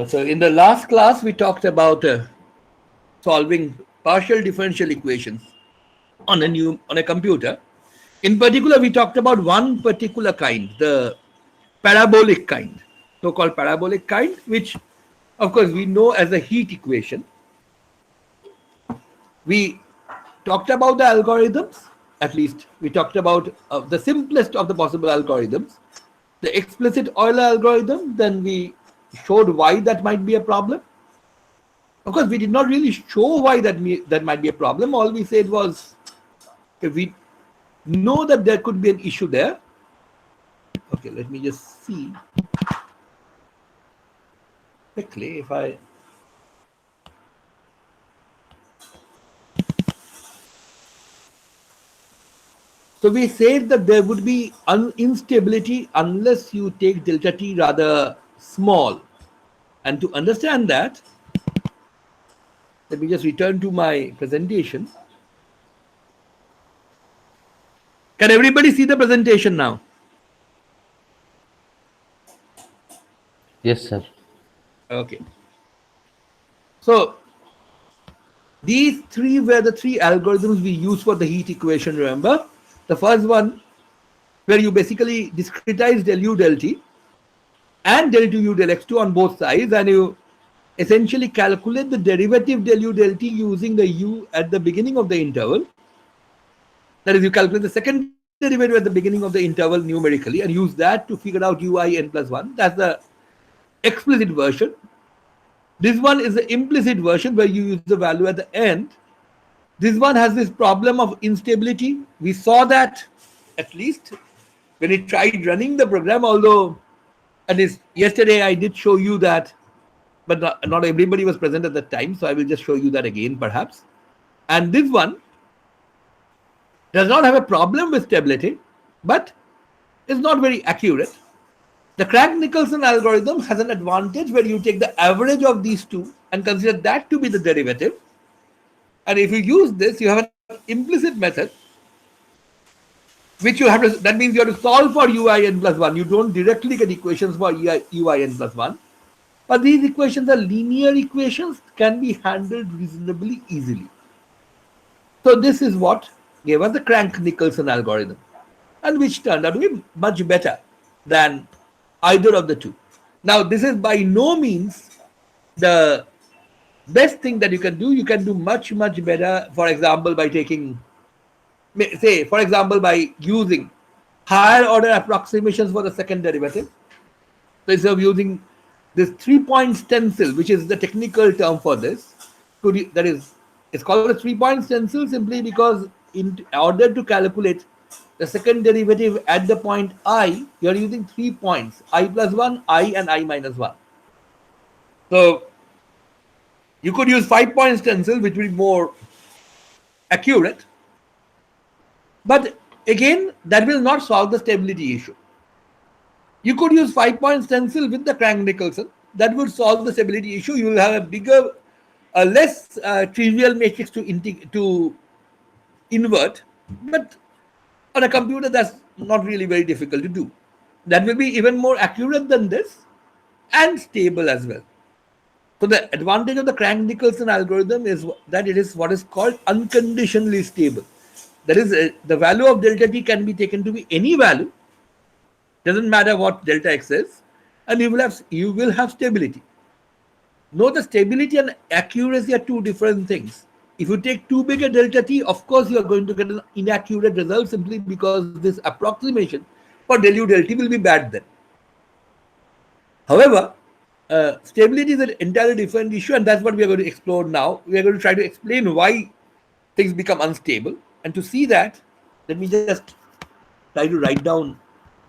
So in the last class, we talked about solving partial differential equations on a computer. In particular, we talked about one particular kind, the parabolic kind, so-called parabolic kind, which, of course, we know as a heat equation. We talked about the algorithms. At least we talked about the simplest of the possible algorithms, the explicit Euler algorithm. Then we showed why that might be a problem. Of course, we did not really show why that might be a problem. All we said was, if we know that there could be an issue there. Okay, let me just see quickly if I. So we said that there would be instability unless you take delta t rather small. And to understand that, let me just return to my presentation. Can everybody see the presentation now? Yes, sir. Okay. So these three were the three algorithms we used for the heat equation, remember? The first one, where you basically discretize del u del t and del 2u del x2 on both sides, and you essentially calculate the derivative del u del t using the u at the beginning of the interval. That is, you calculate the second derivative at the beginning of the interval numerically and use that to figure out ui n plus 1. That's the explicit version. This one is the implicit version where you use the value at the end. This one has this problem of instability. We saw that at least when we tried running the program, although, and yesterday I did show you that, but not everybody was present at that time, so I will just show you that again perhaps. And this one does not have a problem with stability, but is not very accurate. The Crank-Nicolson algorithm has an advantage where you take the average of these two and consider that to be the derivative. And if you use this, you have an implicit method, which you have to, that means you have to solve for ui n plus 1. You don't directly get equations for ui n plus 1. But these equations are linear equations, can be handled reasonably easily. So this is what gave us the Crank-Nicolson algorithm, and which turned out to be much better than either of the two. Now, this is by no means the best thing that you can do. You can do much, much better, for example, by taking, say, for example, by using higher order approximations for the second derivative. So instead of using this 3-point stencil, which is the technical term for this, that is, it's called a 3-point stencil simply because in order to calculate the second derivative at the point I, you are using 3 points, I plus 1, I, and I minus 1. So you could use 5-point stencil, which will be more accurate. But again, that will not solve the stability issue. You could use 5-point stencil with the Crank-Nicolson. That would solve the stability issue. You will have a bigger, less trivial matrix to invert. But on a computer, that's not really very difficult to do. That will be even more accurate than this and stable as well. So the advantage of the Crank-Nicolson algorithm is that it is what is called unconditionally stable. That is, the value of delta t can be taken to be any value. Doesn't matter what delta x is, and you will have stability. Note the stability and accuracy are two different things. If you take too big a delta t, of course you are going to get an inaccurate result simply because this approximation for del u del t will be bad then. However, stability is an entirely different issue, and that's what we are going to explore now. We are going to try to explain why things become unstable, and to see that, let me just try to write down,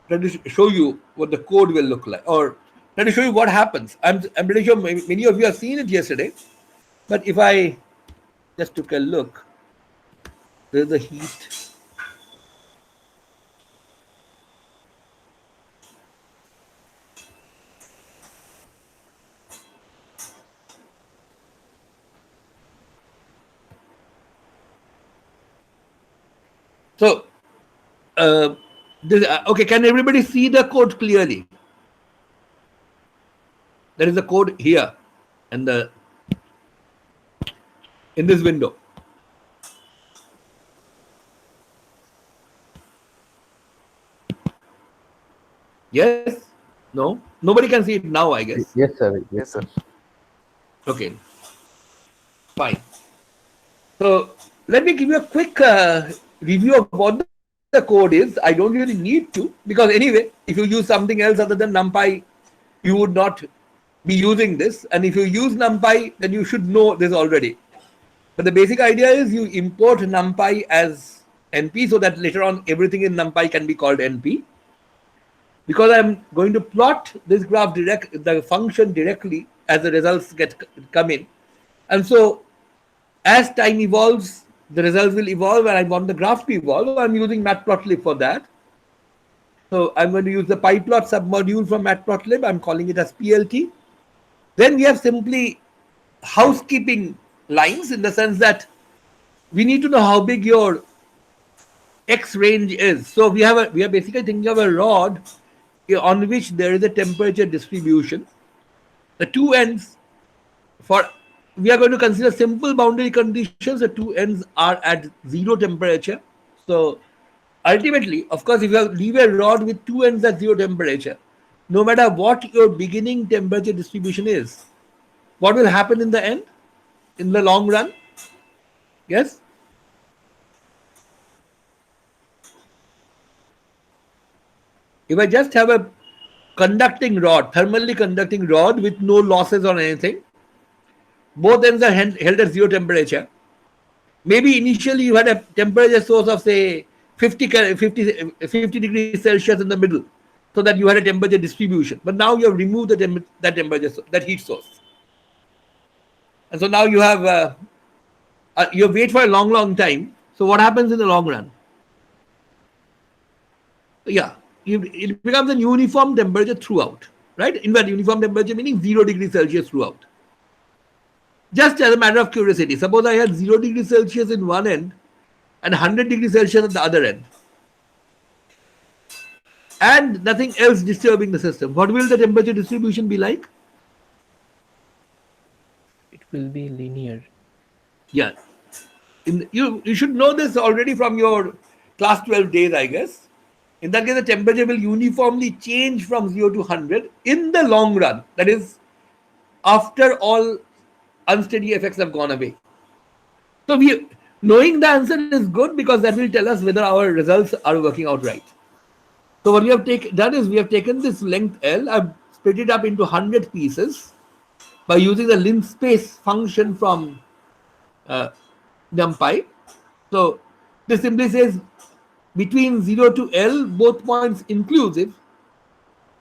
try to show you what the code will look like, or try to show you what happens. I'm pretty sure many of you have seen it yesterday, but if I just took a look, there's the heat. So, okay, can everybody see the code clearly? There is a code here in the in this window. Yes? No? Nobody can see it now, I guess. Yes, sir. Yes, Yes, sir. sir. Okay, fine. So let me give you a quick review of what the code is. I don't really need to, because anyway, if you use something else other than NumPy, you would not be using this. And if you use NumPy, then you should know this already. But the basic idea is you import NumPy as NP so that later on everything in NumPy can be called NP. Because I'm going to plot this graph the function directly as the results come in. And so as time evolves, the results will evolve, and I want the graph to evolve. I'm using matplotlib for that. So I'm going to use the pyplot submodule from matplotlib. I'm calling it as PLT. Then we have simply housekeeping lines, in the sense that we need to know how big your X range is. So we are basically thinking of a rod on which there is a temperature distribution. The two ends we are going to consider simple boundary conditions. The two ends are at zero temperature. So ultimately, of course, if you leave a rod with two ends at zero temperature, no matter what your beginning temperature distribution is, what will happen in the end, in the long run? Yes? If I just have a thermally conducting rod with no losses or anything, both ends are held at zero temperature. Maybe initially you had a temperature source of, say, 50 degrees Celsius in the middle, so that you had a temperature distribution. But now you have removed that temperature, that heat source. And so now you have you wait for a long time. So what happens in the long run? Yeah, it becomes a uniform temperature throughout, right? In fact, uniform temperature meaning 0 degrees Celsius throughout. Just as a matter of curiosity, suppose I had 0 degrees Celsius in one end and 100 degrees Celsius at the other end, and nothing else disturbing the system. What will the temperature distribution be like? It will be linear. Yeah. You should know this already from your class 12 days, I guess. In that case, the temperature will uniformly change from 0 to 100 in the long run. That is, after all unsteady effects have gone away. So knowing the answer is good, because that will tell us whether our results are working out right. So what we have done is we have taken this length L, I've split it up into 100 pieces by using the linspace function from NumPy. So this simply says between 0 to L, both points inclusive,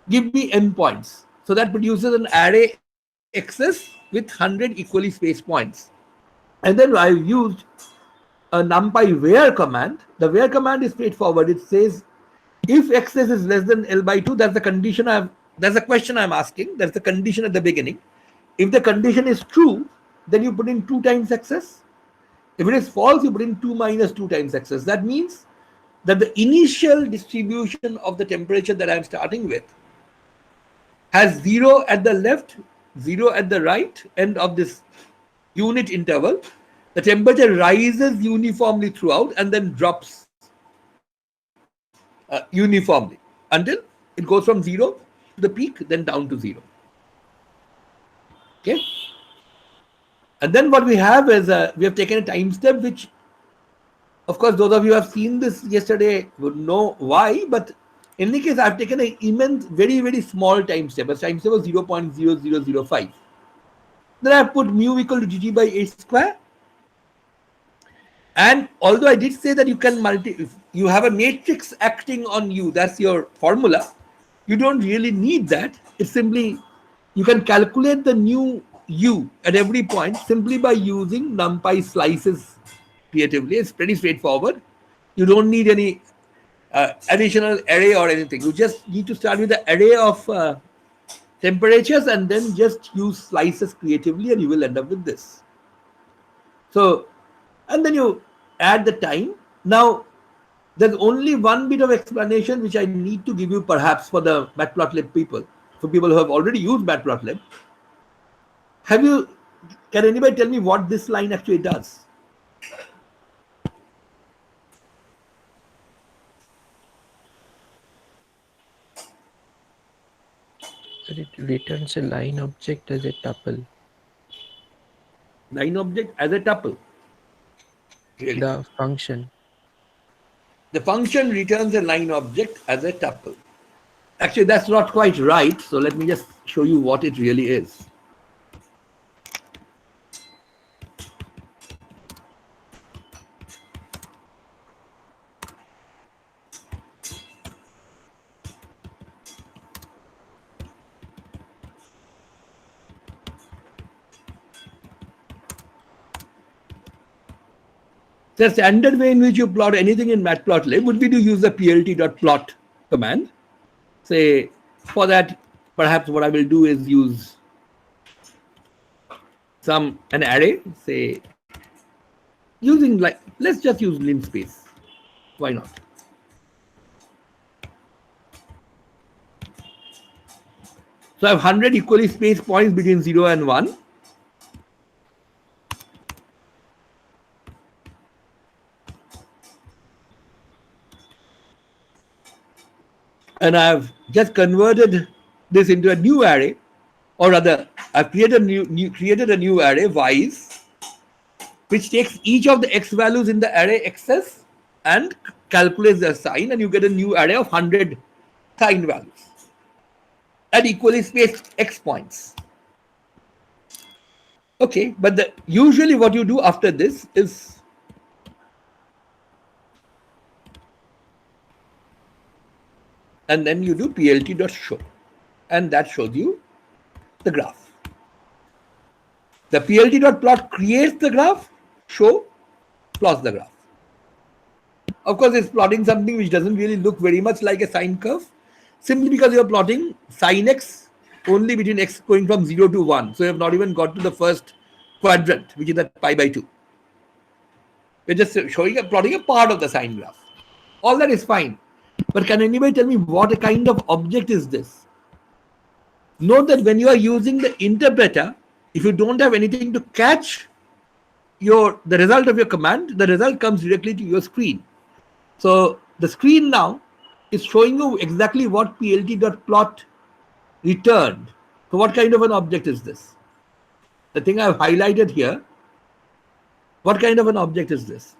give me n points. So that produces an array X's with 100 equally spaced points. And then I've used a NumPy where command. The where command is straightforward. It says if X's is less than L by 2, that's the condition that's the question I'm asking. That's the condition at the beginning. If the condition is true, then you put in 2 times X's. If it is false, you put in 2 minus 2 times X's. That means that the initial distribution of the temperature that I'm starting with has 0 at the left, 0 at the right end of this unit interval. The temperature rises uniformly throughout and then drops uniformly until it goes from 0 to the peak, then down to 0. Okay. And then what we have is we have taken a time step, which, of course, those of you who have seen this yesterday would know why. But in any case, I've taken an immense, very small time step. A time step was 0.0005. Then I've put mu equal to gt by h square. And although I did say that you can if you have a matrix acting on you, that's your formula, you don't really need that. It's simply, you can calculate the new u at every point simply by using NumPy slices creatively. It's pretty straightforward. You don't need any additional array or anything. You just need to start with the array of temperatures and then just use slices creatively, and you will end up with this. So, and then you add the time. Now, there's only one bit of explanation which I need to give you, perhaps, for the Matplotlib people, for people who have already used Matplotlib. Can anybody tell me what this line actually does? So it returns a line object as a tuple. Line object as a tuple. Really? The function. The function returns a line object as a tuple. Actually, that's not quite right. So let me just show you what it really is. The standard way in which you plot anything in matplotlib would be to use the plt.plot command. Say, for that, perhaps what I will do is use an array, say, using like, let's just use linspace. Why not? So I have 100 equally spaced points between 0 and 1. And I have just converted this into a new array, or rather, I've created a new array, y's, which takes each of the x values in the array xs and calculates their sign, and you get a new array of 100 sign values at equally spaced x points. Okay, but usually what you do after this is and then you do plt.show, and that shows you the graph. The plt.plot creates the graph, show plots the graph. Of course, it's plotting something which doesn't really look very much like a sine curve, simply because you're plotting sine x only between x going from 0 to 1. So you have not even got to the first quadrant, which is at pi by 2. We're just plotting a part of the sine graph. All that is fine. But can anybody tell me what kind of object is this? Note that when you are using the interpreter, if you don't have anything to catch the result of your command, the result comes directly to your screen. So the screen now is showing you exactly what plt.plot returned. So what kind of an object is this? The thing I've highlighted here, what kind of an object is this?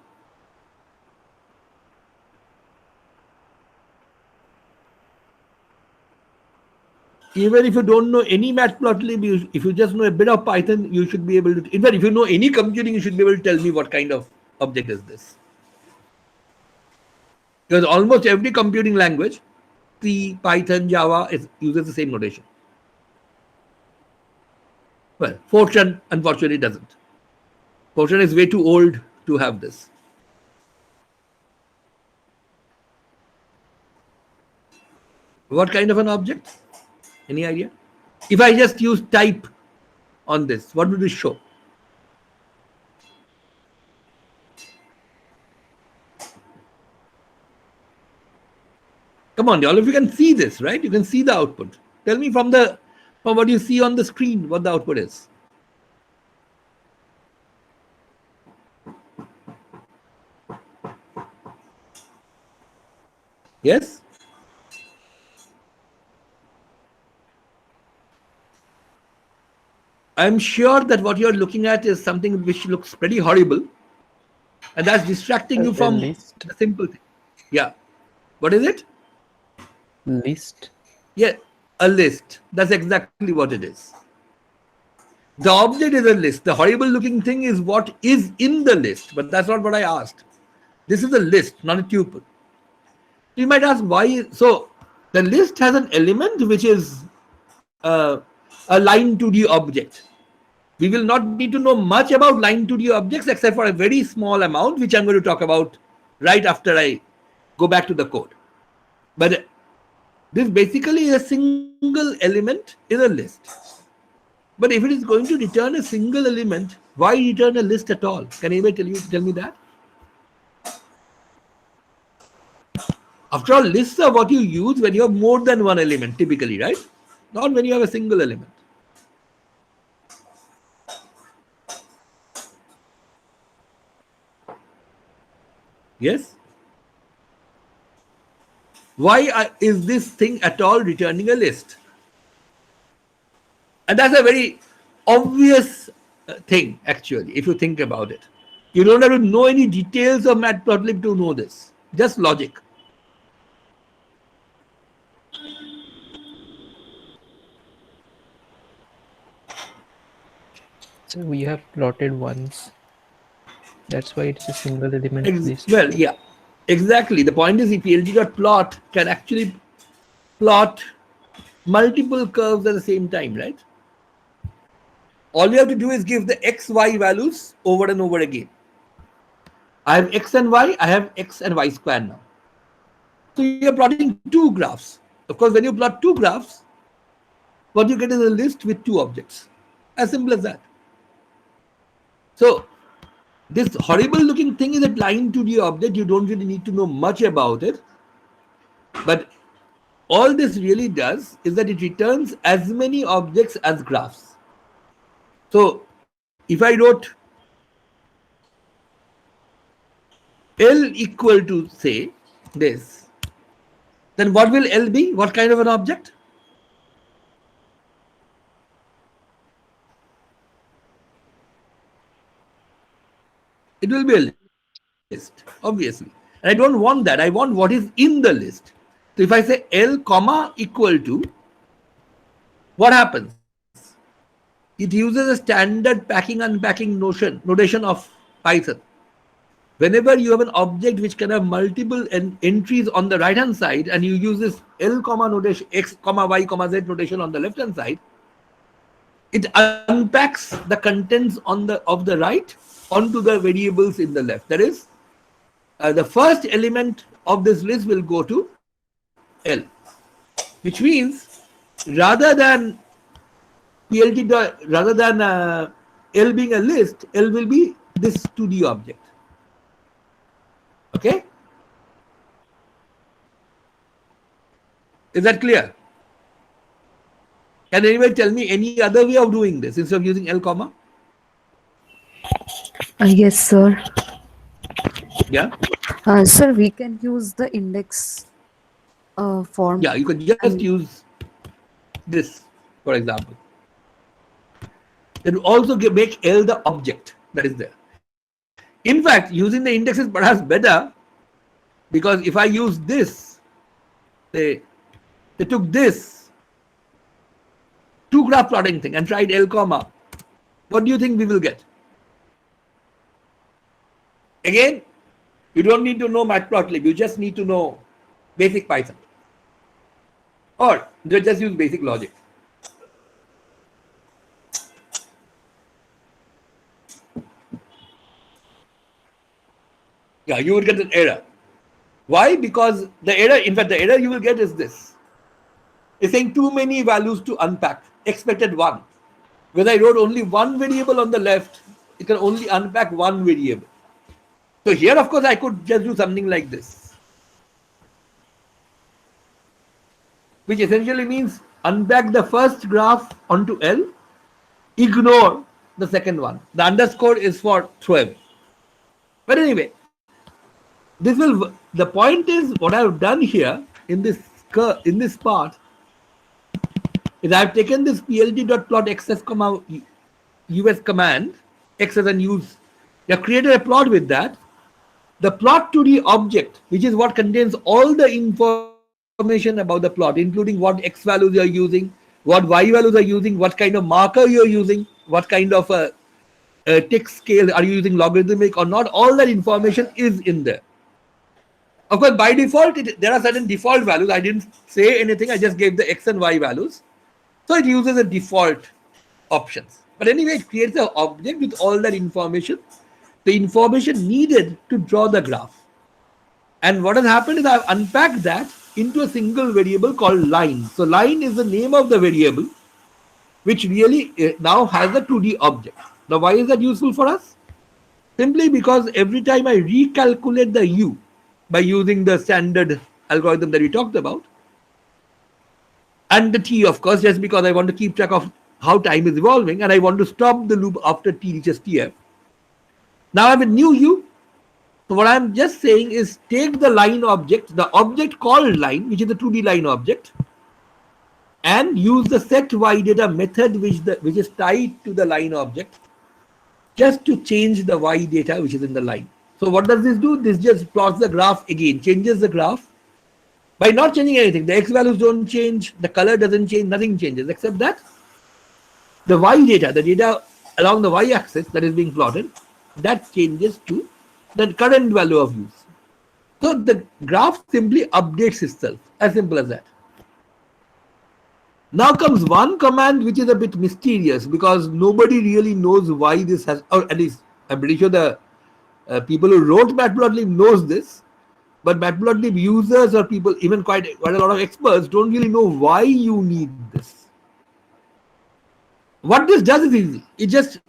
Even if you don't know any matplotlib, if you just know a bit of Python, you should be able to. In fact, if you know any computing, you should be able to tell me what kind of object is this. Because almost every computing language, C, Python, Java, uses the same notation. Well, Fortran unfortunately doesn't. Fortran is way too old to have this. What kind of an object? Any idea? If I just use type on this, what would it show? Come on, y'all, if you can see this, right? You can see the output. Tell me from what you see on the screen, what the output is. Yes? I'm sure that what you're looking at is something which looks pretty horrible, and that's distracting you from the simple thing. Yeah. What is it? List. Yeah, a list. That's exactly what it is. The object is a list. The horrible looking thing is what is in the list, but that's not what I asked. This is a list, not a tuple. You might ask why. So the list has an element which is a line 2D object. We will not need to know much about line 2D objects except for a very small amount, which I'm going to talk about right after I go back to the code. But this basically is a single element in a list. But if it is going to return a single element, why return a list at all? Can anybody tell me that? After all, lists are what you use when you have more than one element, typically, right? Not when you have a single element. Yes? Why is this thing at all returning a list? And that's a very obvious thing, actually, if you think about it. You don't have to know any details of matplotlib to know this, just logic. So we have plotted once. That's why it's a single element list. Well, yeah, exactly. The point is, PLT.plot can actually plot multiple curves at the same time, right? All you have to do is give the x, y values over and over again. I have x and y, I have x and y square now. So you're plotting two graphs. Of course, when you plot two graphs, what you get is a list with two objects. As simple as that. So this horrible looking thing is a line 2D object. You don't really need to know much about it. But all this really does is that it returns as many objects as graphs. So if I wrote L equal to, say, this, then what will L be? What kind of an object? It will be a list, obviously. And I don't want that. I want what is in the list. So if I say L comma equal to, what happens? It uses a standard packing unpacking notation of Python. Whenever you have an object which can have multiple entries on the right hand side, and you use this L comma notation, X comma Y comma Z notation on the left hand side, it unpacks the contents of the right onto the variables in the left. That is, the first element of this list will go to L, which means rather than L being a list, L will be this 2D object. Okay? Is that clear? Can anybody tell me any other way of doing this instead of using L comma? Yes, sir. Yeah? Sir, we can use the index form. Yeah, you could just use this, for example. It will also make L the object that is there. In fact, using the index is perhaps better, because if I use this, they took this two graph plotting thing and tried L comma, what do you think we will get? Again, you don't need to know matplotlib, you just need to know basic Python, or just use basic logic. Yeah, you will get an error. Why? Because the error, in fact, the error you will get is this. It's saying too many values to unpack, expected one. When I wrote only one variable on the left, it can only unpack one variable. So here, of course, I could just do something like this, which essentially means unpack the first graph onto L, ignore the second one. The underscore is for throw away. But anyway, the point is, what I have done here in this part is I have taken this plt.plot xs comma us command, xs and use. I have created a plot with that. The plot 2D object, which is what contains all the information about the plot, including what x values you are using, what y values are using, what kind of marker you are using, what kind of a tick scale are you using, logarithmic or not, all that information is in there. Of course, by default, there are certain default values. I didn't say anything. I just gave the x and y values. So it uses the default options. But anyway, it creates an object with all that information, the information needed to draw the graph. And what has happened is I've unpacked that into a single variable called line. So line is the name of the variable, which really now has a 2D object. Now, why is that useful for us? Simply because every time I recalculate the u, by using the standard algorithm that we talked about, and the t, of course, just because I want to keep track of how time is evolving and I want to stop the loop after t reaches tf. Now I have a new u, So what I'm just saying is take the line object, the object called line, which is the 2D line object, and use the set y data method which is tied to the line object just to change the y data which is in the line. So what does this do? This just plots the graph again, changes the graph by not changing anything. The x values don't change, the color doesn't change, nothing changes except that the y data, the data along the y axis that is being plotted, that changes to the current value of use. So the graph simply updates itself, as simple as that. Now comes one command which is a bit mysterious because nobody really knows why this has, or at least I'm pretty sure the people who wrote Matplotlib knows this, but Matplotlib users or people, even quite a lot of experts, don't really know why you need this. What this does is easy. It just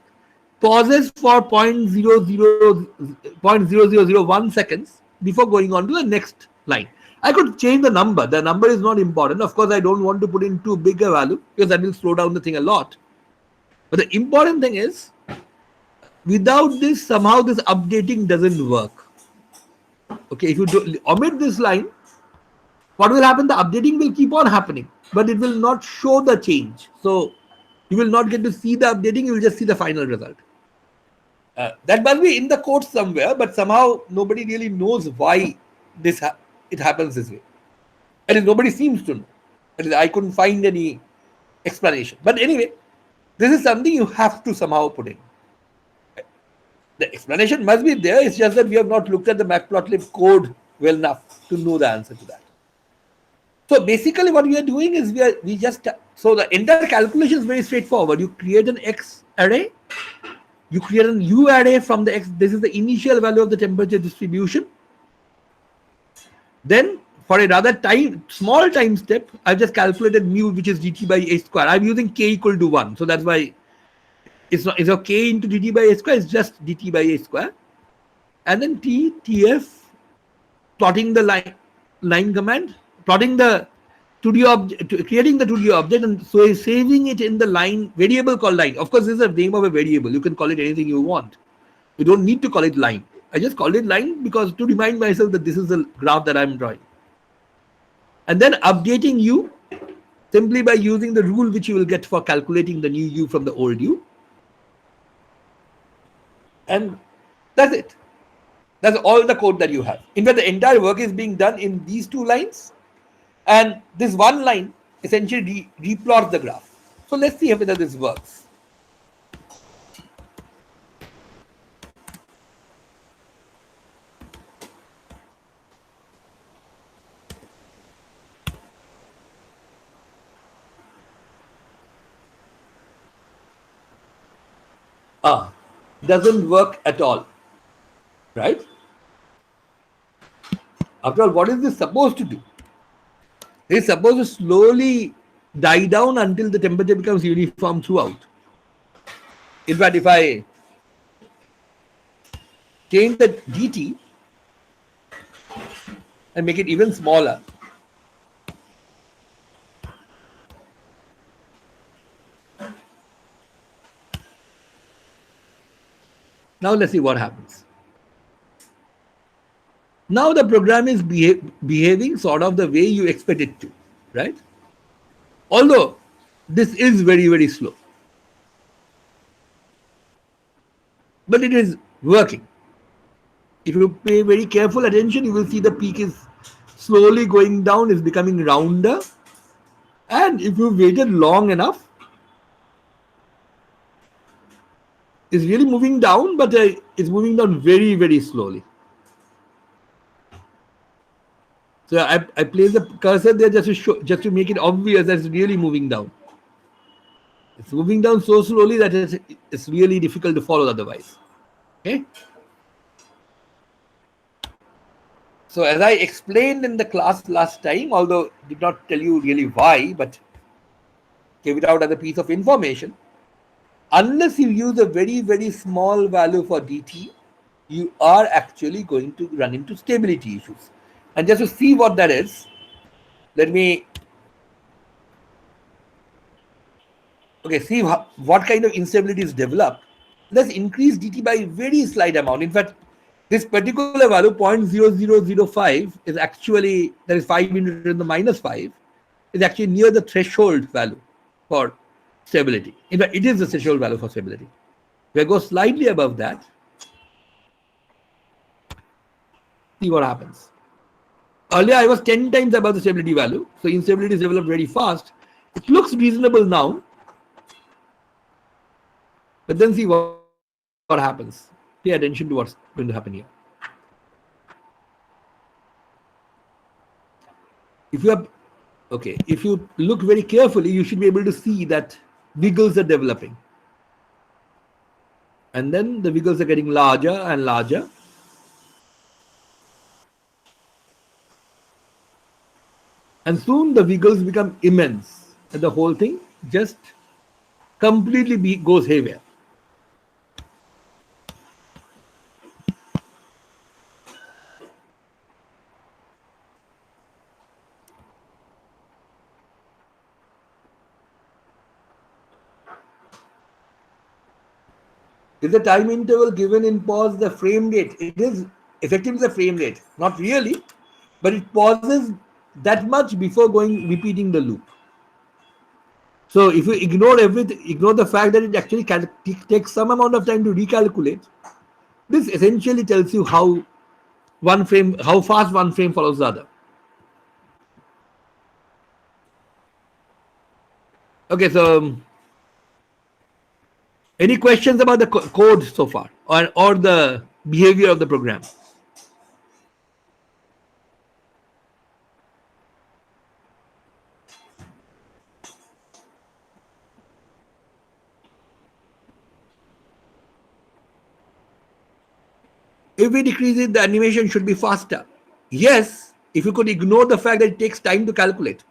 pauses for 0.0001 seconds before going on to the next line. I could change the number. The number is not important. Of course, I don't want to put in too big a value because that will slow down the thing a lot. But the important thing is, without this, somehow this updating doesn't work. Okay, if you omit this line, what will happen? The updating will keep on happening, but it will not show the change. So you will not get to see the updating, you will just see the final result. That must be in the code somewhere, but somehow nobody really knows why it happens this way. And nobody seems to know. I couldn't find any explanation. But anyway, this is something you have to somehow put in. The explanation must be there. It's just that we have not looked at the Matplotlib code well enough to know the answer to that. So basically what we are doing is so the entire calculation is very straightforward. You create an X array, you create an U array from the X. This is the initial value of the temperature distribution. Then for a rather small time step, I've just calculated mu, which is dt by a square. I'm using k equal to 1. So that's why it's not k into dt by a square, it's just dt by a square. And then tf, plotting the line command, plotting the 2D object, creating the 2D object, and so saving it in the line variable called line. Of course, this is the name of a variable. You can call it anything you want. You don't need to call it line. I just called it line because to remind myself that this is the graph that I'm drawing. And then updating u simply by using the rule which you will get for calculating the new u from the old u. And that's it. That's all the code that you have. In fact, the entire work is being done in these two lines. And this one line essentially replots the graph. So let's see whether this works. Doesn't work at all, right? After all, what is this supposed to do? It's supposed to slowly die down until the temperature becomes uniform throughout. In fact, if I change the dt and make it even smaller, now let's see what happens. Now the program is behaving sort of the way you expect it to, right? Although this is very, very slow. But it is working. If you pay very careful attention, you will see the peak is slowly going down, is becoming rounder. And if you waited long enough, it's really moving down, but it's moving down very, very slowly. So I place the cursor there just to make it obvious that it's really moving down. It's moving down so slowly that it's really difficult to follow otherwise. Okay. So as I explained in the class last time, although did not tell you really why, but gave it out as a piece of information, unless you use a very, very small value for dt, you are actually going to run into stability issues. And just to see what that is, let me see what kind of instability is developed. Let's increase dt by a very slight amount. In fact, This particular value 0.0005 is actually, there is 5 into the minus 5, is actually near the threshold value for stability. In fact, it is the threshold value for stability. If I go slightly above that, see what happens. Earlier I was 10 times above the stability value, so instability is developed very fast. It looks reasonable now, but then see what happens. Pay attention to what's going to happen here. If you look very carefully, you should be able to see that wiggles are developing. And then the wiggles are getting larger and larger. And soon the wiggles become immense. And the whole thing just completely goes haywire. Is the time interval given in pause the frame rate? It is effectively the frame rate. Not really, but it pauses that much before repeating the loop. So if you ignore everything, ignore the fact that it actually takes some amount of time to recalculate, this essentially tells you how fast one frame follows the other. Okay, so any questions about the code so far, or the behavior of the program? If we decrease it, the animation should be faster. Yes, if you could ignore the fact that it takes time to calculate.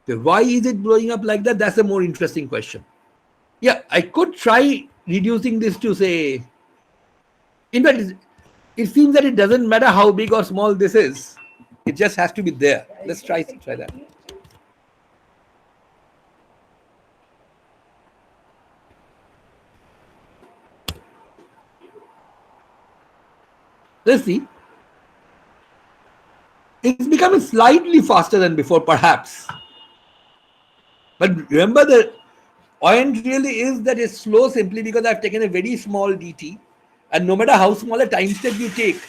So why is it blowing up like that? That's a more interesting question. Yeah, I could try reducing this to say, in fact, it seems that it doesn't matter how big or small this is. It just has to be there. Let's try that. Let's see. It's becoming slightly faster than before, perhaps. But remember, the point really is that it's slow simply because I've taken a very small dt. And no matter how small a time step you take,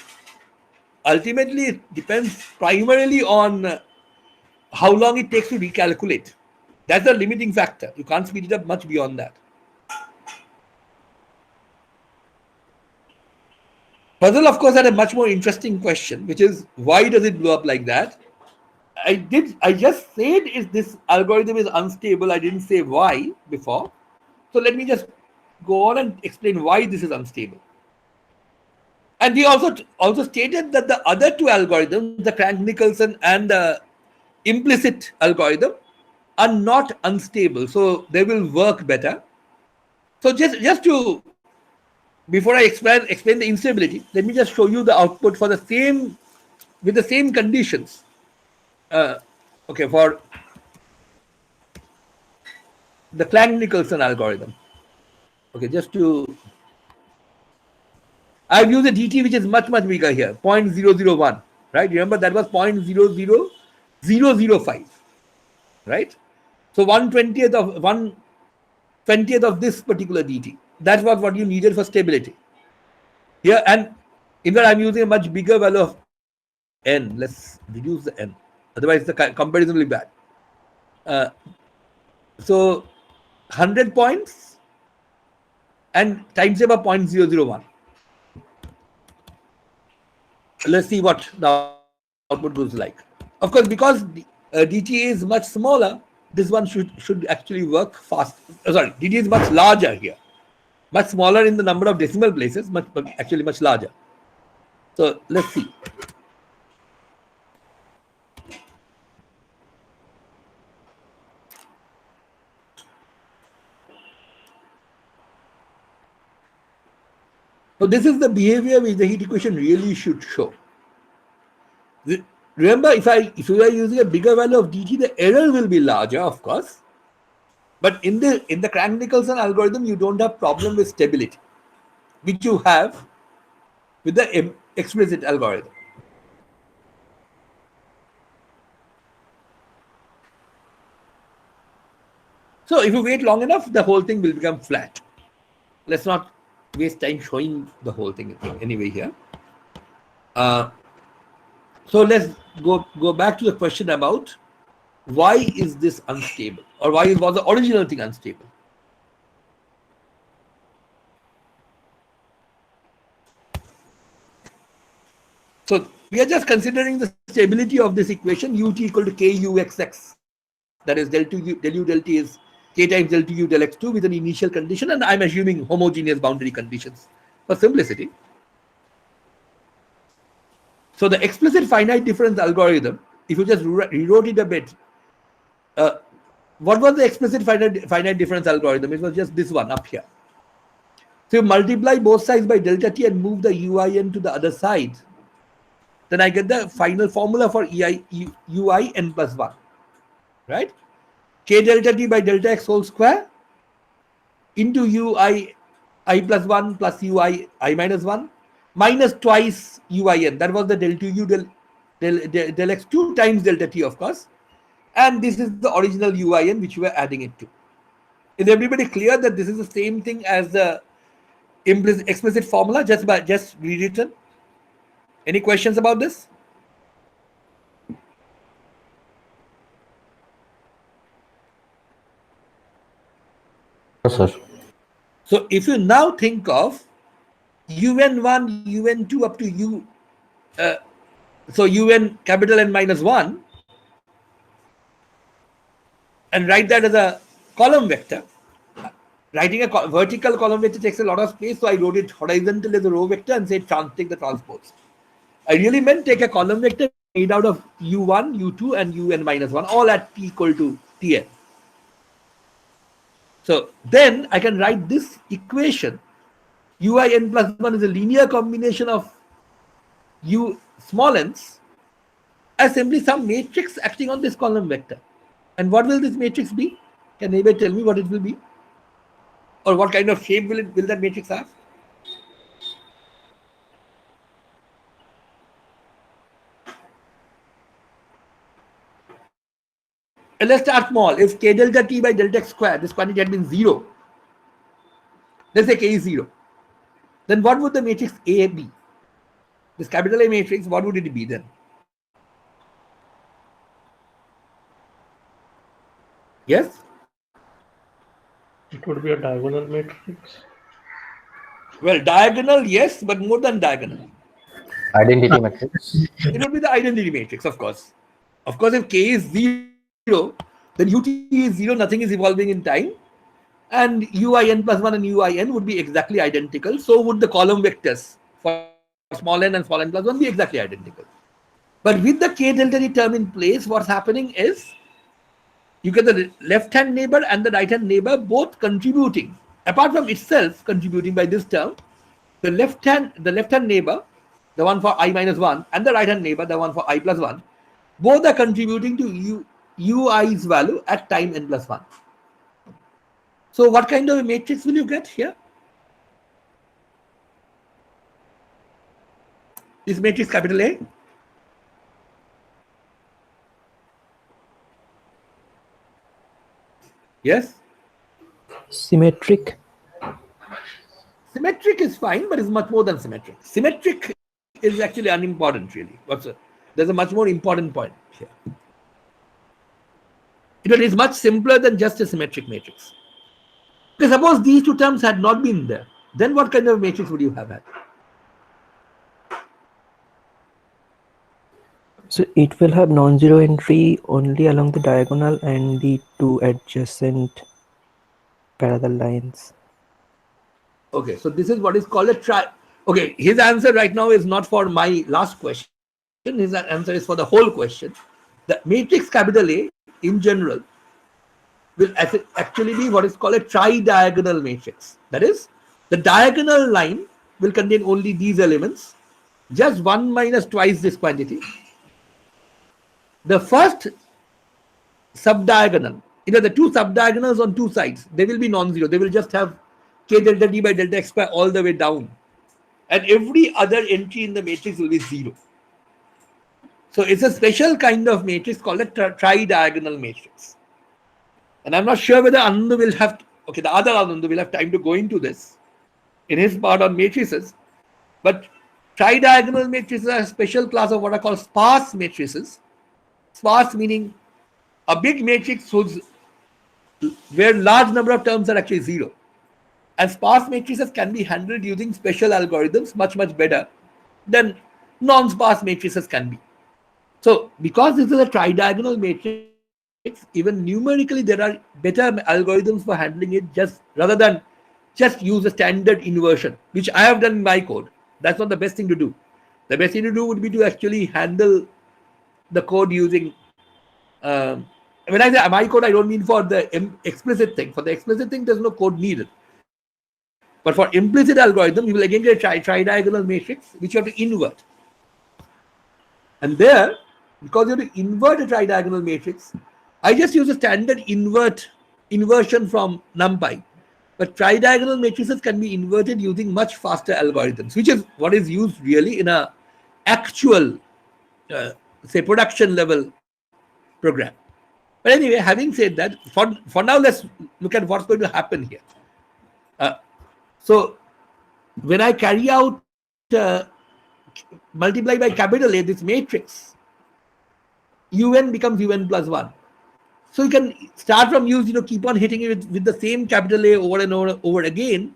ultimately it depends primarily on how long it takes to recalculate. That's the limiting factor. You can't speed it up much beyond that. Puzzle, of course, had a much more interesting question, which is why does it blow up like that? I just said this algorithm is unstable. I didn't say why before. So let me just go on and explain why this is unstable. And we also stated that the other two algorithms, the Crank-Nicholson and the implicit algorithm, are not unstable. So they will work better. So just to, before I explain the instability, let me just show you the output for with the same conditions. Okay, for the Crank-Nicholson algorithm. Okay, I've used a dt which is much bigger here, 0.001, right? Remember that was 0.00005, right? So 1/20th of this particular dt. That was what you needed for stability. Here, and in fact, I'm using a much bigger value of n. Let's reduce the n. Otherwise, the comparison will be bad. So 100 points and time step of 0.001. Let's see what the output looks like. Of course, because dt is much smaller, this one should actually work fast. Dt is much larger here. Much smaller in the number of decimal places, but actually much larger. So let's see. So this is the behavior which the heat equation really should show. Remember, if you are using a bigger value of dt, the error will be larger, of course. But in the Crank-Nicholson algorithm, you don't have problem with stability. which you have with the explicit algorithm. So if you wait long enough, the whole thing will become flat. Let's not waste time showing the whole thing anyway here. So let's go back to the question about why is this unstable, or why was the original thing unstable? So we are just considering the stability of this equation ut equal to kuxx, that is del u del t is k times del 2u del x2 with an initial condition, and I'm assuming homogeneous boundary conditions for simplicity. So the explicit finite difference algorithm, if you just rewrote it a bit, what was the explicit finite difference algorithm? It was just this one up here. So you multiply both sides by delta t and move the uin to the other side. Then I get the final formula for ui n plus 1, right? K delta t by delta x whole square into ui I plus 1 plus ui I minus 1 minus twice uin. That was the del 2u del x2 times delta t, of course. And this is the original uin which we are adding it to. Is everybody clear that this is the same thing as the explicit formula, just rewritten? Any questions about this? Yes, sir. So if you now think of un1, un2 up to u, so un capital N minus 1, and write that as a column vector. Writing a vertical column vector takes a lot of space, so I wrote it horizontal as a row vector and said take the transpose. I really meant take a column vector made out of u1, u2, and un minus 1, all at t equal to tn. So then I can write this equation. Ui n plus 1 is a linear combination of u small n's as simply some matrix acting on this column vector. And what will this matrix be? Can anybody tell me what it will be? Or what kind of shape will that matrix have? And let's start small. If k delta t by delta x square, this quantity had been 0, let's say k is 0, then what would the matrix A be? This capital A matrix, what would it be then? Yes? It would be a diagonal matrix. Well, diagonal, yes, but more than diagonal. Identity matrix. It would be the identity matrix, of course. Of course, if k is 0, then ut is 0, nothing is evolving in time. And uin plus 1 and uin would be exactly identical. So would the column vectors for small n and small n plus 1 be exactly identical. But with the k delta t term in place, what's happening is you get the left-hand neighbor and the right-hand neighbor both contributing. Apart from itself contributing by this term, the left-hand neighbor, the one for I minus 1, and the right-hand neighbor, the one for I plus 1, both are contributing to ui's value at time n plus 1. So what kind of a matrix will you get here? This matrix capital A? Yes? Symmetric. Symmetric is fine, but it's much more than symmetric. Symmetric is actually unimportant, really. There's a much more important point here. It is much simpler than just a symmetric matrix. Okay, suppose these two terms had not been there, then what kind of matrix would you have had? So it will have non-zero entry only along the diagonal and the two adjacent parallel lines. Okay, so this is what is called a Okay, his answer right now is not for my last question. His answer is for the whole question. The matrix capital A in general will actually be what is called a tridiagonal matrix. That is, the diagonal line will contain only these elements, just 1 minus twice this quantity. The first subdiagonal, the two subdiagonals on two sides, they will be non-zero. They will just have k delta d by delta x square all the way down. And every other entry in the matrix will be 0. So it's a special kind of matrix called a tridiagonal matrix. And I'm not sure whether Anandu will have, the other Anandu will have time to go into this in his part on matrices. But tridiagonal matrices are a special class of what are called sparse matrices. Sparse meaning a big matrix where large number of terms are actually 0. And sparse matrices can be handled using special algorithms much better than non-sparse matrices can be. So because this is a tridiagonal matrix, even numerically there are better algorithms for handling it, rather than just use a standard inversion, which I have done in my code. That's not the best thing to do. The best thing to do would be to actually handle the code using when I say my code, I don't mean for the explicit thing. For the explicit thing, there's no code needed. But for implicit algorithm, you will again get a tridiagonal matrix, which you have to invert. And there, because you have to invert a tridiagonal matrix, I just use a standard inversion from NumPy. But tridiagonal matrices can be inverted using much faster algorithms, which is what is used really in a actual, say, production level program. But anyway, having said that, for now, let's look at what's going to happen here. So when I carry out multiply by capital A this matrix, un becomes un plus 1. So you can start from use, keep on hitting it with the same capital A over and over again,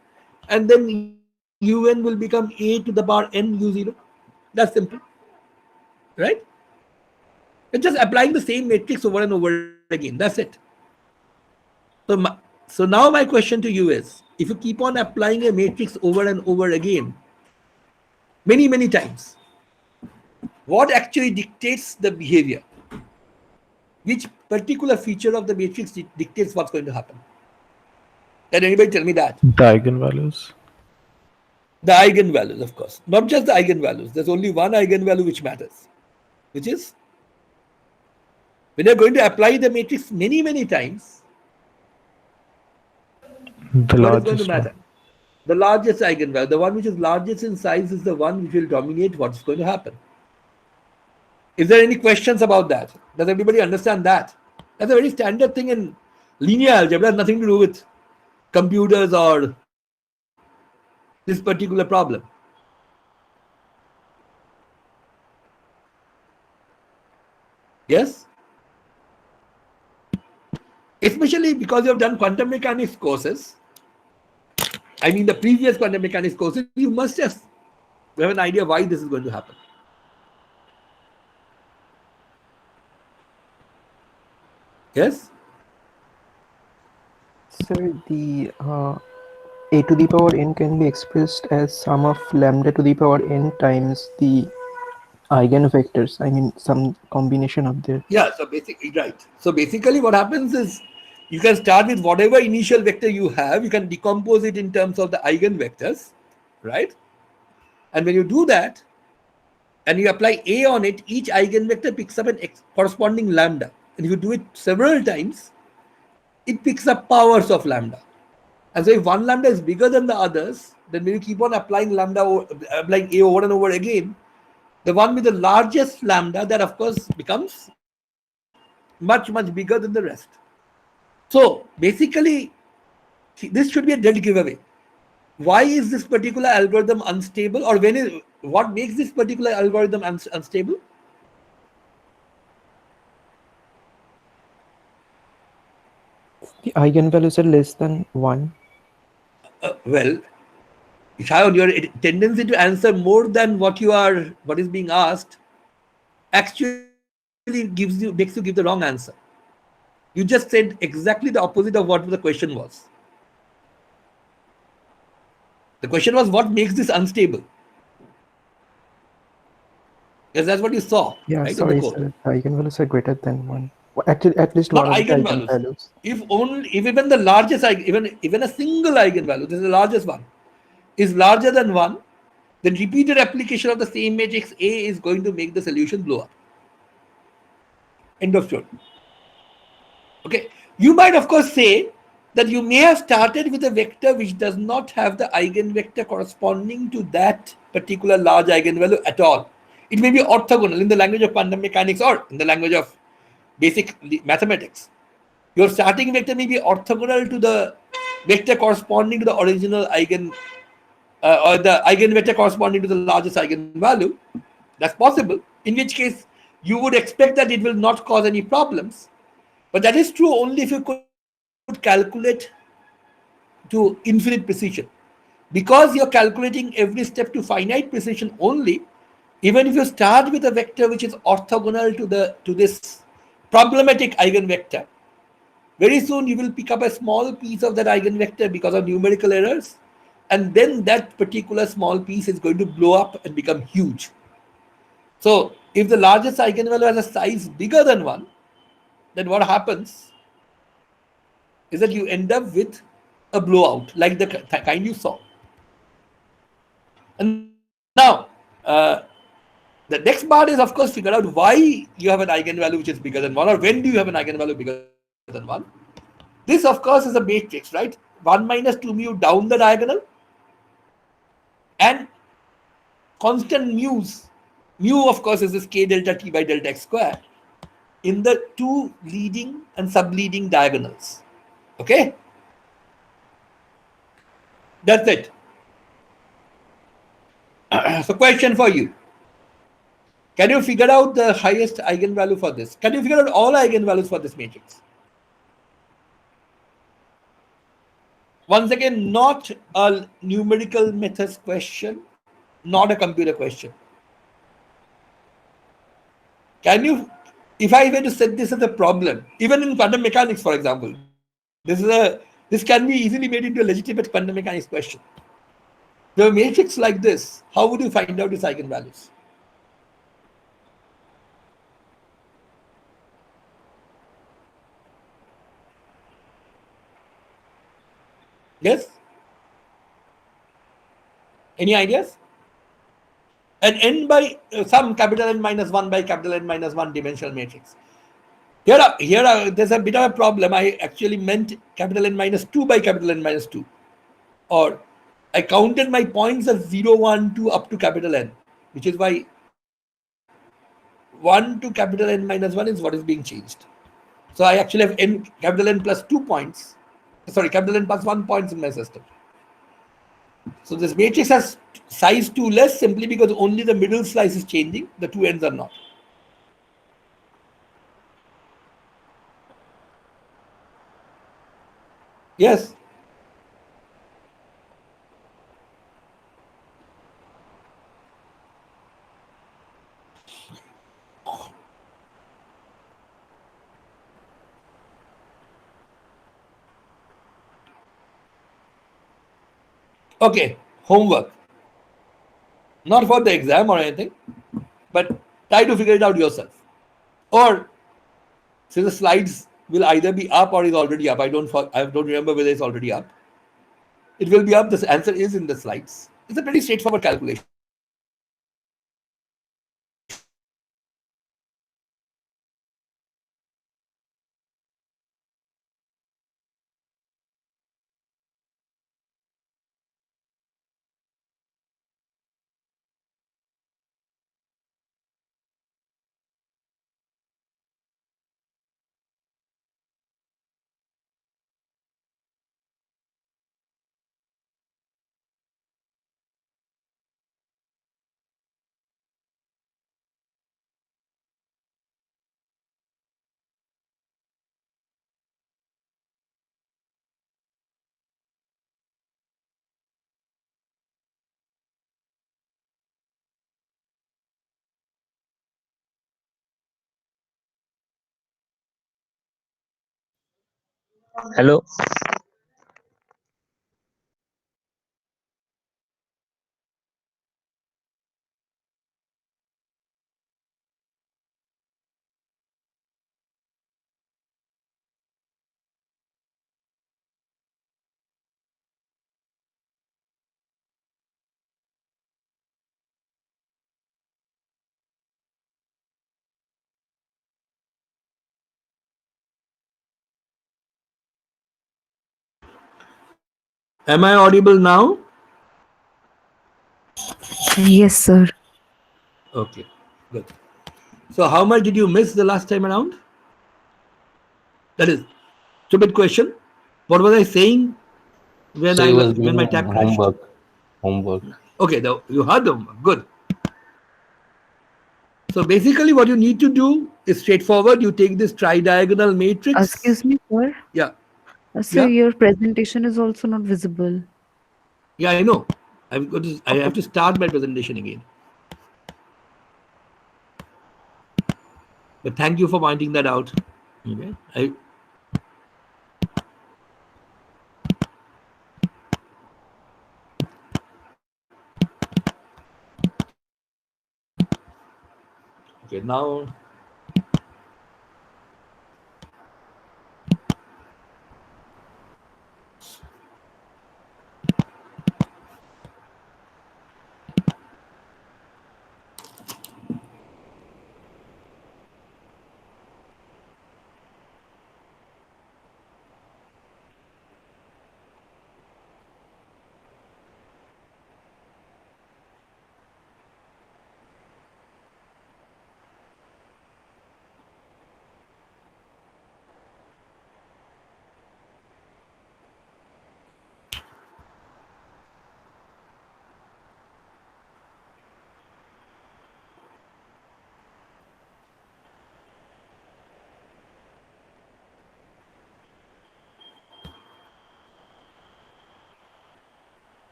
and then un will become a to the power n u0. That's simple, right? It's just applying the same matrix over and over again. That's it. So now my question to you is, if you keep on applying a matrix over and over again, many times, what actually dictates the behavior? Which particular feature of the matrix dictates what's going to happen? Can anybody tell me that? The eigenvalues. The eigenvalues, of course. Not just the eigenvalues. There's only one eigenvalue which matters, which is when you're going to apply the matrix many times, what is going to matter? The largest eigenvalue, the one which is largest in size, is the one which will dominate what's going to happen. Is there any questions about that? Does everybody understand that? That's a very standard thing in linear algebra. It has nothing to do with computers or this particular problem. Yes? Especially because you have done quantum mechanics courses. I mean the previous quantum mechanics courses, you must have an idea why this is going to happen. Yes? Sir, the a to the power n can be expressed as sum of lambda to the power n times the eigenvectors. I mean, some combination of their. Yeah, so basically, right. So basically what happens is you can start with whatever initial vector you have, you can decompose it in terms of the eigenvectors, right? And when you do that, and you apply A on it, each eigenvector picks up an corresponding lambda. And if you do it several times, it picks up powers of lambda. And so if one lambda is bigger than the others, then when you keep on applying applying A over and over again, the one with the largest lambda, that of course becomes much bigger than the rest. So basically, this should be a dead giveaway. Why is this particular algorithm unstable, or what makes this particular algorithm unstable? The eigenvalues are less than 1. Well, Shayon, your tendency to answer more than what is being asked actually makes you give the wrong answer. You just said exactly the opposite of what the question was. The question was, what makes this unstable? Yes, that's what you saw. Yeah, right, sorry, sir. The eigenvalues are greater than 1. Actually, at least Not one of the eigenvalues. eigenvalues. If even the largest, even a single eigenvalue, this is the largest one, is larger than 1, then repeated application of the same matrix A is going to make the solution blow up. End of story. Okay. You might, of course, say that you may have started with a vector which does not have the eigenvector corresponding to that particular large eigenvalue at all. It may be orthogonal in the language of quantum mechanics or in the language of basic mathematics. Your starting vector may be orthogonal to the vector corresponding to the original or the eigenvector corresponding to the largest eigenvalue. That's possible, in which case you would expect that it will not cause any problems. But that is true only if you could calculate to infinite precision. Because you're calculating every step to finite precision only, even if you start with a vector which is orthogonal to this problematic eigenvector, very soon you will pick up a small piece of that eigenvector because of numerical errors, and then that particular small piece is going to blow up and become huge. So if the largest eigenvalue has a size bigger than 1, then what happens is that you end up with a blowout like the kind you saw. And now, the next part is, of course, figure out why you have an eigenvalue which is bigger than 1, or when do you have an eigenvalue bigger than 1. This, of course, is a matrix, right? 1 minus 2 mu down the diagonal, and constant mu's. Mu, of course, is this k delta t by delta x square in the two leading and subleading diagonals. Okay? That's it. So, question for you. Can you figure out the highest eigenvalue for this? Can you figure out all eigenvalues for this matrix? Once again, not a numerical methods question, not a computer question. Can you, if I were to set this as a problem, even in quantum mechanics, for example, this can be easily made into a legitimate quantum mechanics question. The matrix like this, how would you find out its eigenvalues? Yes? Any ideas? An n by some capital N minus 1 by capital N minus 1 dimensional matrix. Here, there's a bit of a problem. I actually meant capital N minus 2 by capital N minus 2. Or I counted my points as 0, 1, 2 up to capital N, which is why 1 to capital N minus 1 is what is being changed. So I actually have n capital N plus 2 points. Sorry, capital N plus 1 points in my system. So this matrix has size 2 less simply because only the middle slice is changing. The two ends are not. Yes. Okay, homework. Not for the exam or anything, but try to figure it out yourself. Or since the slides will either be up or is already up. I don't remember whether it's already up. It will be up. The answer is in the slides. It's a pretty straightforward calculation. Hello. Am I audible now? Yes, sir. Okay, good. So how much did you miss the last time around? That is stupid question. What was I saying So he was when giving my tab crashed? homework. Okay, you heard them. Good. So basically, what you need to do is straightforward. You take this tridiagonal matrix. Excuse me, sir. Yeah, Sir, yeah, your presentation is also not visible. yeah. I know. I Okay. have to start my presentation again. But thank you for pointing that out. Okay. Okay. Now.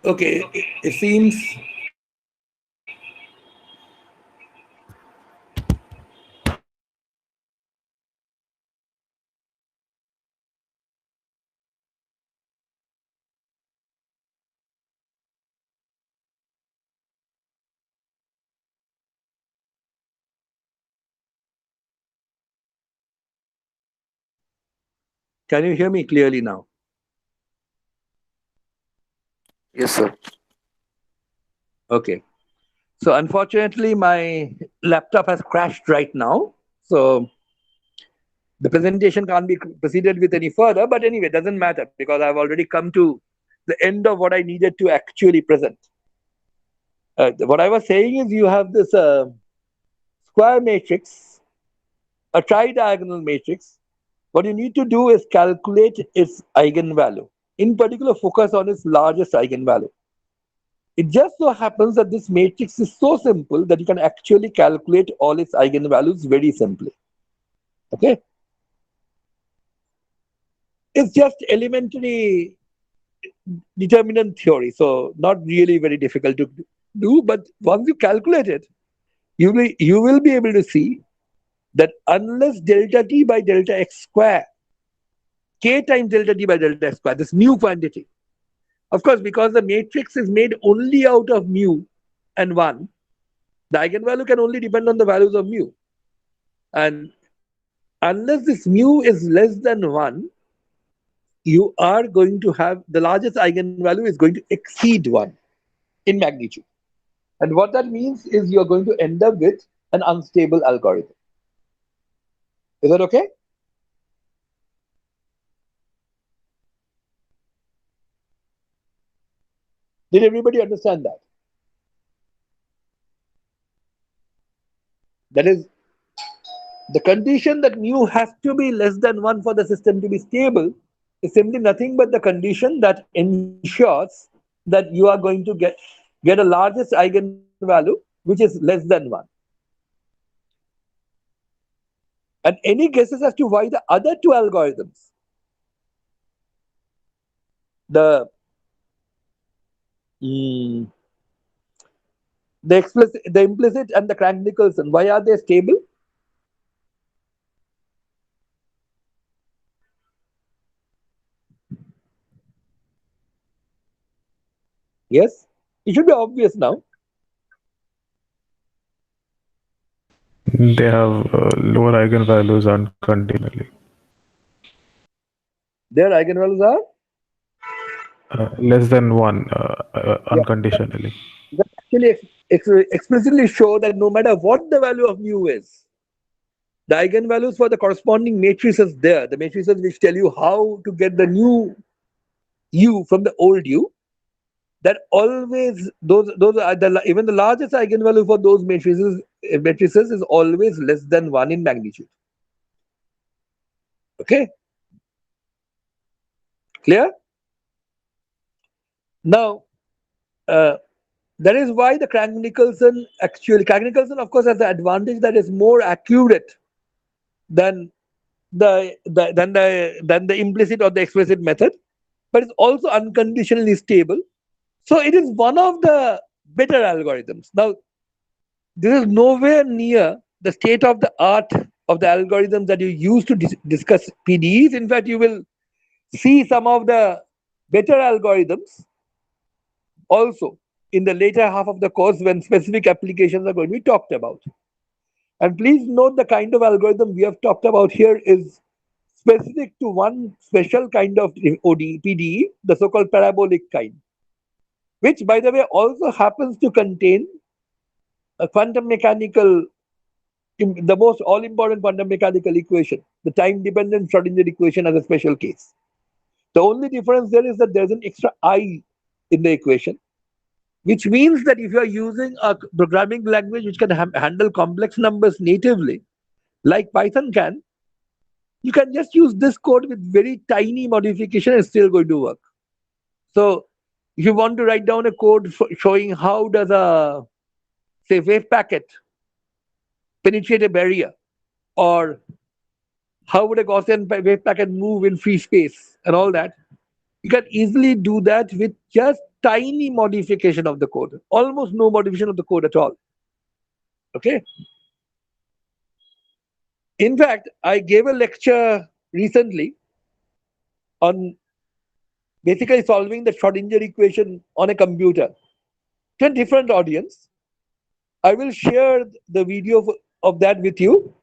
Okay. It seems. Can you hear me clearly now? Yes, sir. Okay. So unfortunately, my laptop has crashed right now. So the presentation can't be proceeded with any further. But anyway, it doesn't matter because I've already come to the end of what I needed to actually present. What I was saying is you have this square matrix, a tridiagonal matrix. What you need to do is calculate its eigenvalue. In particular, focus on its largest eigenvalue. It just so happens that this matrix is so simple that you can actually calculate all its eigenvalues very simply. Okay? It's just elementary determinant theory, so not really very difficult to do. But once you calculate it, you will be able to see that unless delta t by delta x square, k times delta t by delta x square, this mu quantity, of course, because the matrix is made only out of mu and 1, the eigenvalue can only depend on the values of mu. And unless this mu is less than 1, you are going to have the largest eigenvalue is going to exceed 1 in magnitude. And what that means is you're going to end up with an unstable algorithm. Is that okay? Did everybody understand that? That is, the condition that mu has to be less than 1 for the system to be stable is simply nothing but the condition that ensures that you are going to get a largest eigenvalue which is less than 1. And any guesses as to why the other two algorithms, the mm, the implicit and the Crank-Nicholson, why are they stable? Yes, it should be obvious now. They have lower eigenvalues unconditionally. Their eigenvalues are Less than 1 yeah. unconditionally. That actually explicitly show that no matter what the value of mu is, the eigenvalues for the corresponding matrices there, the matrices which tell you how to get the new u from the old u, that always those are even the largest eigenvalue for those matrices is always less than 1 in magnitude. Okay, clear? Now that is why the Crank-Nicholson of course has the advantage that is more accurate than the implicit or the explicit method, but it's also unconditionally stable. So it is one of the better algorithms. Now, this is nowhere near the state of the art of the algorithms that you use to discuss PDEs. In fact, you will see some of the better algorithms also in the later half of the course when specific applications are going to be talked about. And please note the kind of algorithm we have talked about here is specific to one special kind of ODE, PDE, the so-called parabolic kind, which, by the way, also happens to contain a quantum mechanical, the most all-important quantum mechanical equation, the time-dependent Schrodinger equation as a special case. The only difference there is that there's an extra I in the equation, which means that if you are using a programming language which can handle complex numbers natively, like Python can, you can just use this code with very tiny modification and it's still going to work. So if you want to write down a code showing how does a, say, wave packet penetrate a barrier, or how would a Gaussian wave packet move in free space and all that, you can easily do that with just tiny modification of the code, almost no modification of the code at all. Okay. In fact, I gave a lecture recently on basically solving the Schrodinger equation on a computer to a different audience. I will share the video of that with you,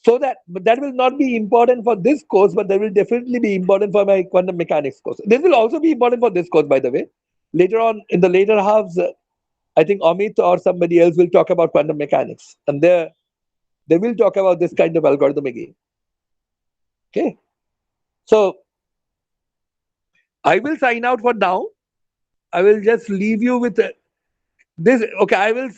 so that, but that will not be important for this course, but that will definitely be important for my quantum mechanics course. This will also be important for this course, by the way. Later on, in the later halves, I think Amit or somebody else will talk about quantum mechanics, and they will talk about this kind of algorithm again. Okay, so I will sign out for now. I will just leave you with this. Okay, I will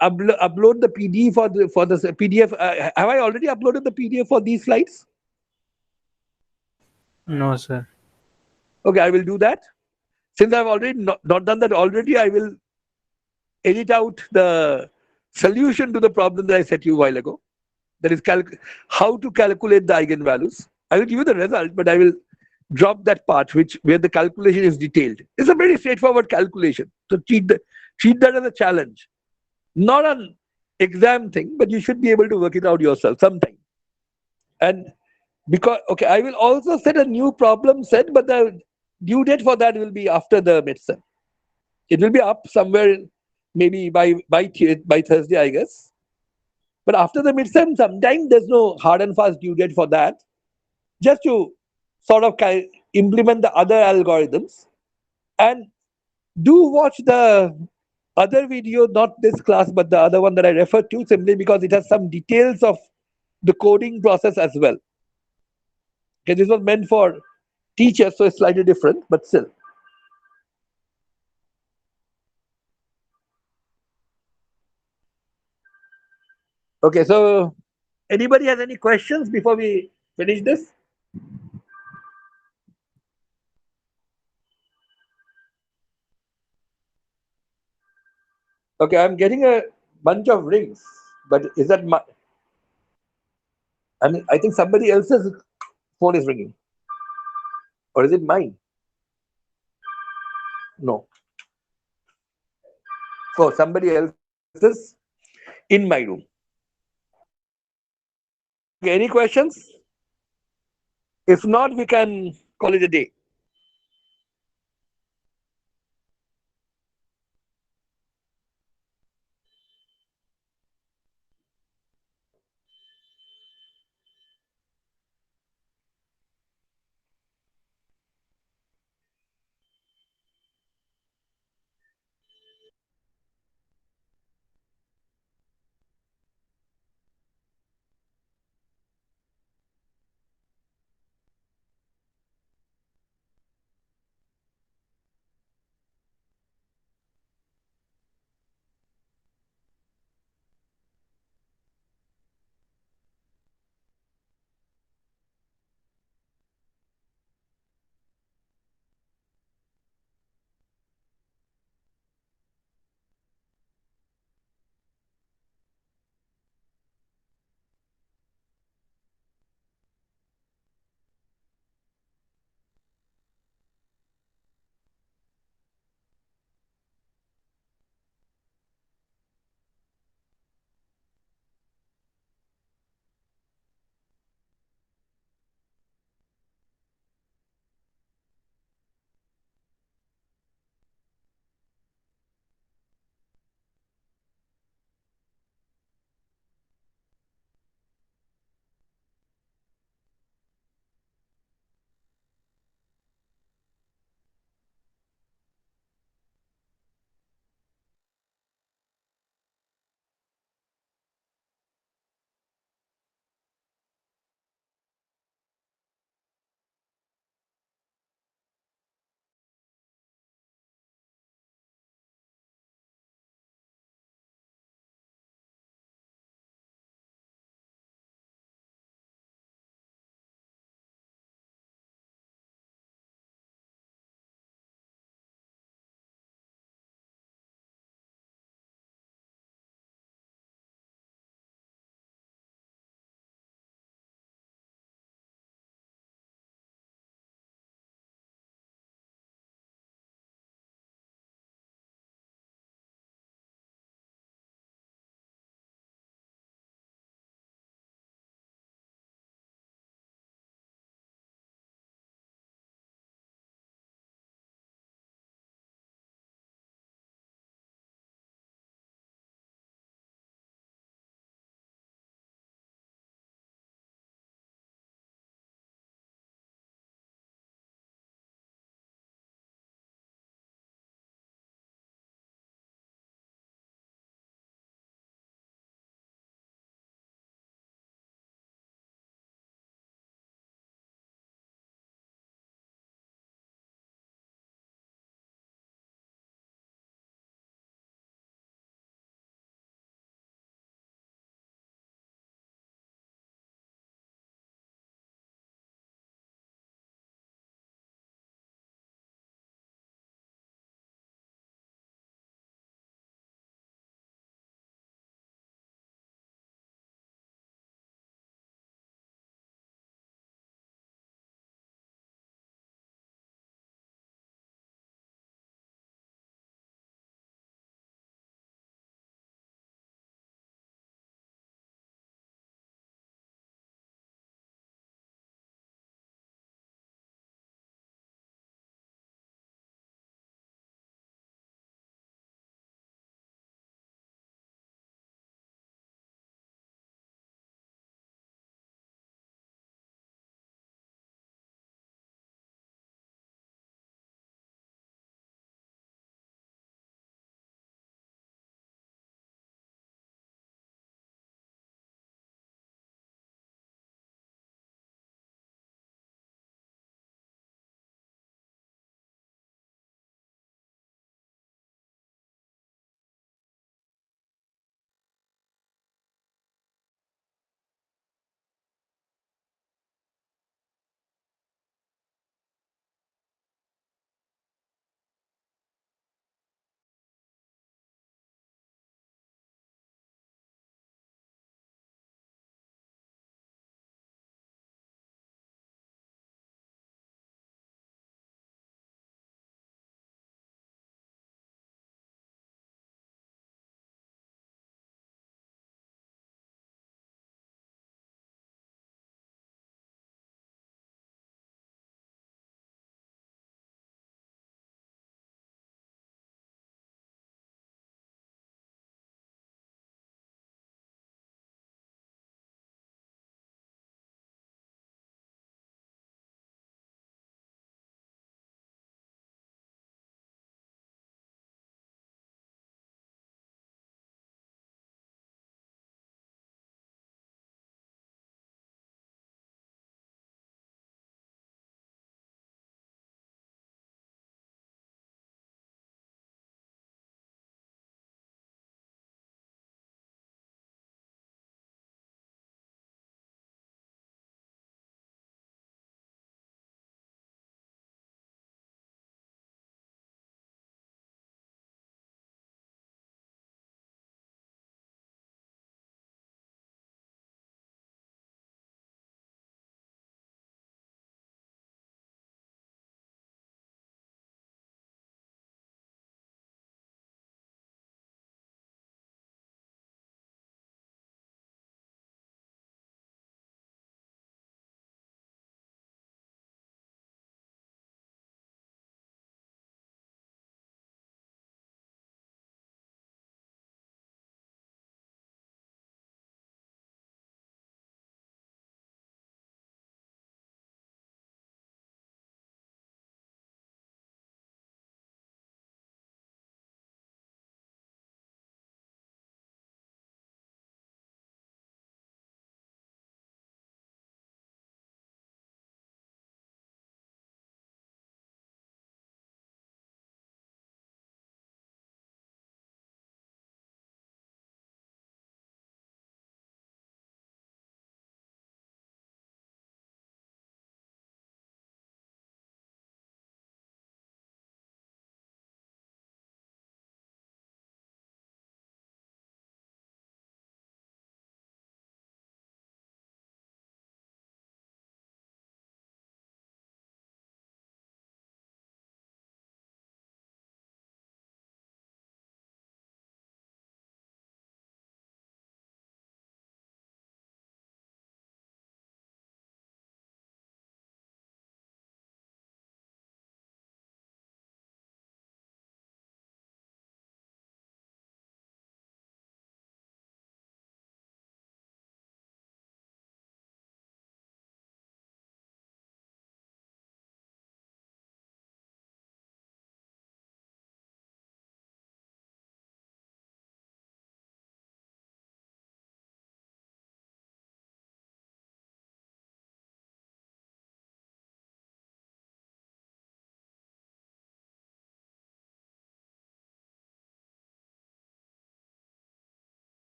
upload the PDF for the PDF. Have I already uploaded the PDF for these slides? No, sir. Okay, I will do that. Since I've already not done that already, I will edit out the solution to the problem that I set you a while ago. That is how to calculate the eigenvalues. I will give you the result, but I will drop that part where the calculation is detailed. It's a very straightforward calculation. So treat that as a challenge, not an exam thing, but you should be able to work it out yourself sometime. And because, okay, I will also set a new problem set, but the due date for that will be after the midterm. It will be up somewhere, maybe by Thursday, I guess. But after the midterm, sometime there's no hard and fast due date for that. Just to sort of implement the other algorithms, and do watch the other video, not this class, but the other one that I referred to, simply because it has some details of the coding process as well. Okay, this was meant for teachers, so it's slightly different, but still. Okay, so anybody has any questions before we finish this? Okay, I'm getting a bunch of rings, but is that my? I mean, I think somebody else's phone is ringing, or is it mine? No. Oh, somebody else's in my room. Okay, any questions? If not, we can call it a day.